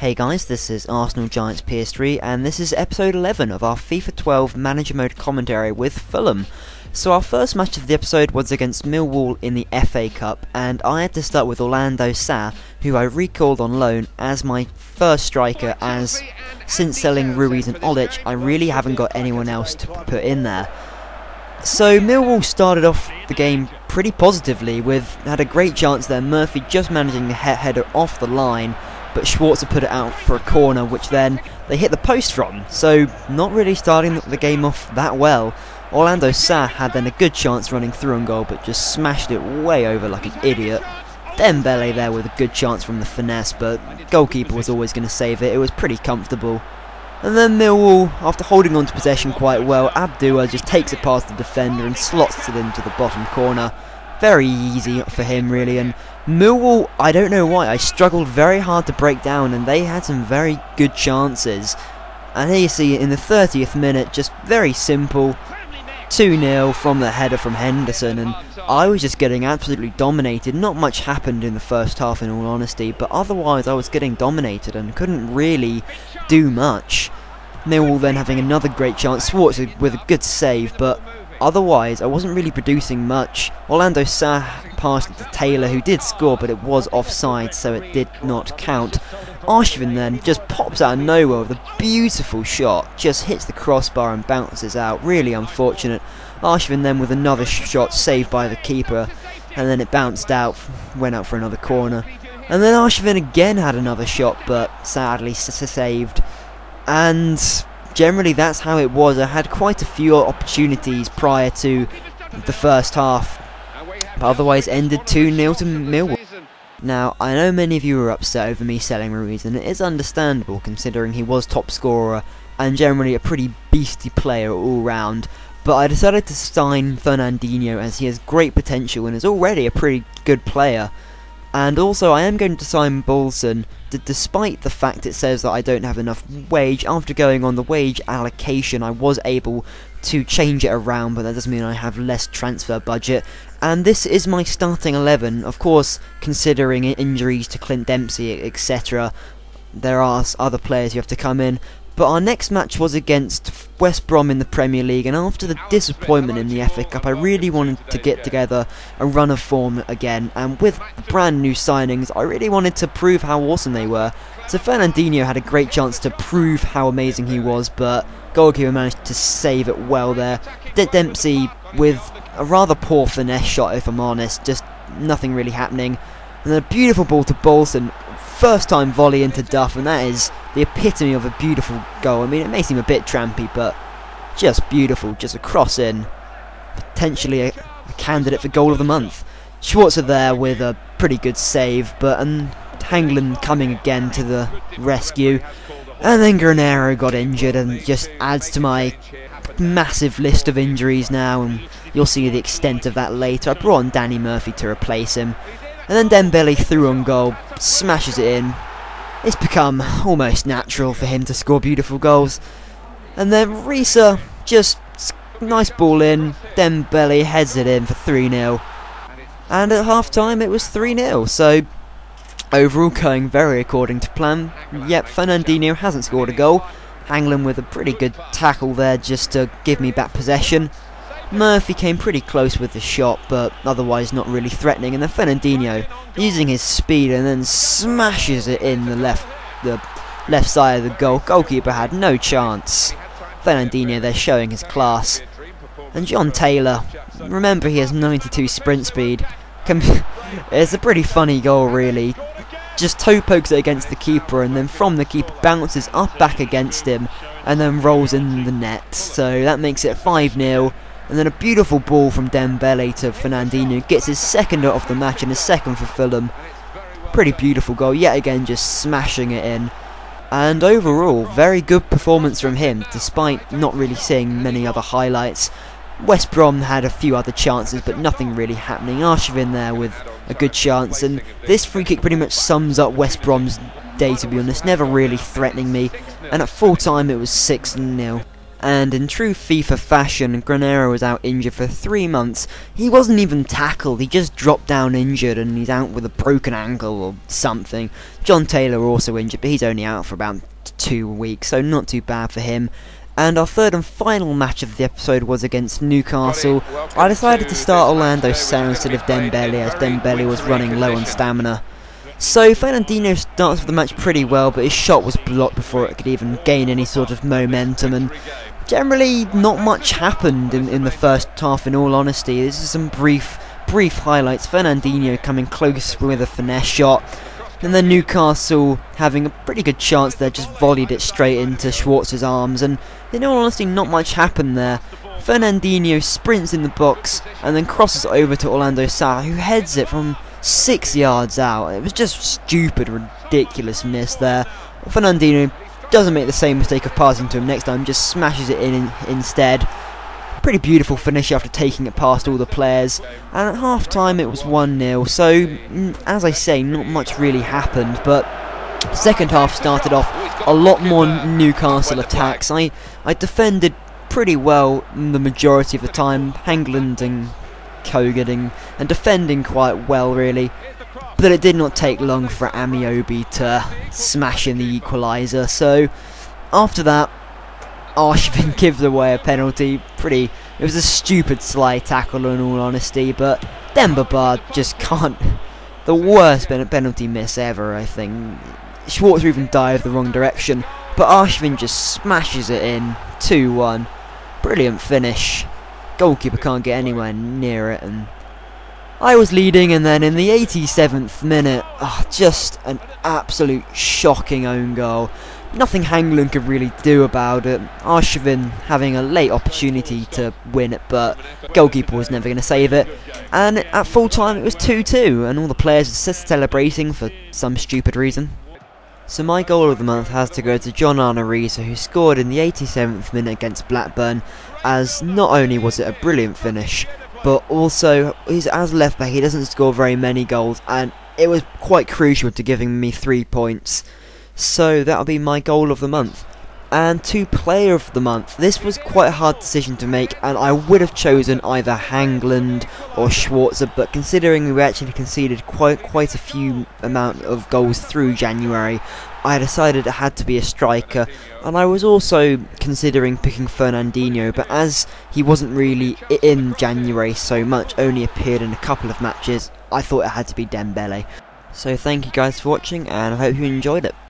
Hey guys, this is Arsenal Giants PS3 and this is episode 11 of our FIFA 12 Manager Mode commentary with Fulham. So our first match of the episode was against Millwall in the FA Cup, and I had to start with Orlando Sa, who I recalled on loan as my first striker, as since selling Ruiz and Olic I really haven't got anyone else to put in there. So Millwall started off the game pretty positively, had a great chance there, Murphy just managing to header off the line, but Schwarzer put it out for a corner, which then they hit the post from, so not really starting the game off that well. Orlando Sa had then a good chance running through on goal, but just smashed it way over like an idiot. Dembele there with a good chance from the finesse, but goalkeeper was always going to save it. It was pretty comfortable. And then Millwall, after holding on to possession quite well, Abdua just takes it past the defender and slots it into the bottom corner. Very easy for him really, and Millwall, I don't know why, I struggled very hard to break down and they had some very good chances. And here you see in the 30th minute, just very simple, 2-0 from the header from Henderson, and I was just getting absolutely dominated. Not much happened in the first half in all honesty, but otherwise I was getting dominated and couldn't really do much. Millwall then having another great chance, Schwarzer with a good save, but otherwise I wasn't really producing much. Orlando Sa passed it to Taylor, who did score, but it was offside, so it did not count. Arshavin then just pops out of nowhere with a beautiful shot, just hits the crossbar and bounces out, really unfortunate. Arshavin then with another shot saved by the keeper, and then it bounced out, went out for another corner. And then Arshavin again had another shot, but sadly saved. And generally that's how it was. I had quite a few opportunities prior to the first half, but otherwise ended 2-0 to Millwall. Now, I know many of you were upset over me selling Ruiz, and it is understandable considering he was top scorer and generally a pretty beastly player all round, but I decided to sign Fernandinho as he has great potential and is already a pretty good player. And also I am going to sign Bolson, despite the fact it says that I don't have enough wage. After going on the wage allocation I was able to change it around, but that doesn't mean I have less transfer budget. And this is my starting 11, of course considering injuries to Clint Dempsey etc. There are other players who have to come in. But our next match was against West Brom in the Premier League, and after the disappointment in the FA Cup I really wanted to get together a run of form again, and with brand new signings I really wanted to prove how awesome they were. So Fernandinho had a great chance to prove how amazing he was, but goalkeeper managed to save it well there. Dempsey with a rather poor finesse shot, if I'm honest, just nothing really happening. And then a beautiful ball to Bolson. First time volley into Duff, and that is the epitome of a beautiful goal. I mean, it may seem a bit trampy, but just beautiful, just a cross in. Potentially a candidate for goal of the month. Schwarzer there with a pretty good save, but Hangland coming again to the rescue. And then Granero got injured and just adds to my massive list of injuries now, and you'll see the extent of that later. I brought on Danny Murphy to replace him. And then Dembele through on goal, smashes it in. It's become almost natural for him to score beautiful goals. And then Risa, just nice ball in, Dembele heads it in for 3-0. And at half time it was 3-0, so overall going very according to plan. Yep, Fernandinho hasn't scored a goal. Hangland with a pretty good tackle there just to give me back possession. Murphy came pretty close with the shot, but otherwise not really threatening, and then Fernandinho using his speed and then smashes it in the left side of the goal. Goalkeeper had no chance. Fernandinho there showing his class. And John Taylor, remember he has 92 sprint speed. It's a pretty funny goal really. Just toe pokes it against the keeper, and then from the keeper bounces up back against him and then rolls in the net. So that makes it 5-0. And then a beautiful ball from Dembele to Fernandinho, gets his second of the match and his second for Fulham. Pretty beautiful goal, yet again just smashing it in. And overall, very good performance from him, despite not really seeing many other highlights. West Brom had a few other chances, but nothing really happening. Arshavin there with a good chance, and this free kick pretty much sums up West Brom's day, to be honest, never really threatening me. And at full time it was 6-0. and in true FIFA fashion, Granero was out injured for 3 months. He wasn't even tackled, he just dropped down injured and he's out with a broken ankle or something. John Taylor also injured, but he's only out for about 2 weeks, so not too bad for him. And our third and final match of the episode was against Newcastle. I decided to start Orlando Sá instead of Dembele, as Dembele was running low on stamina. So Fernandinho starts the match pretty well, but his shot was blocked before it could even gain any sort of momentum, and generally not much happened in the first half, in all honesty. This is some brief highlights. Fernandinho coming close with a finesse shot, and then Newcastle having a pretty good chance there, just volleyed it straight into Schwartz's arms, and in all honesty not much happened there. Fernandinho sprints in the box and then crosses over to Orlando Sá, who heads it from 6 yards out. It was just stupid, ridiculous miss there. Fernandinho doesn't make the same mistake of passing to him next time, just smashes it in instead. Pretty beautiful finish after taking it past all the players, and at half time it was 1-0, so as I say, not much really happened, but second half started off a lot more Newcastle attacks. I defended pretty well the majority of the time, Hangland and Kogan and defending quite well really, but it did not take long for Amiobi to smash in the equaliser. So after that, Arshvin gives away a penalty. It was a stupid slide tackle in all honesty, but Demba Ba just can't. The worst penalty miss ever, I think. Schwarzer even dived the wrong direction, but Arshvin just smashes it in. 2-1. Brilliant finish. Goalkeeper can't get anywhere near it, and I was leading, and then in the 87th minute, just an absolute shocking own goal. Nothing Hangland could really do about it. Arshvin having a late opportunity to win it, but goalkeeper was never going to save it. And at full time it was 2-2, and all the players were celebrating for some stupid reason. So my goal of the month has to go to John Arnorisa, who scored in the 87th minute against Blackburn, as not only was it a brilliant finish, but also as left back he doesn't score very many goals, and it was quite crucial to giving me 3 points. So that'll be my goal of the month. And to player of the month, this was quite a hard decision to make, and I would have chosen either Hangland or Schwarzer, but considering we actually conceded quite a few amount of goals through January, I decided it had to be a striker. And I was also considering picking Fernandinho, but as he wasn't really in January so much, only appeared in a couple of matches, I thought it had to be Dembele. So thank you guys for watching, and I hope you enjoyed it.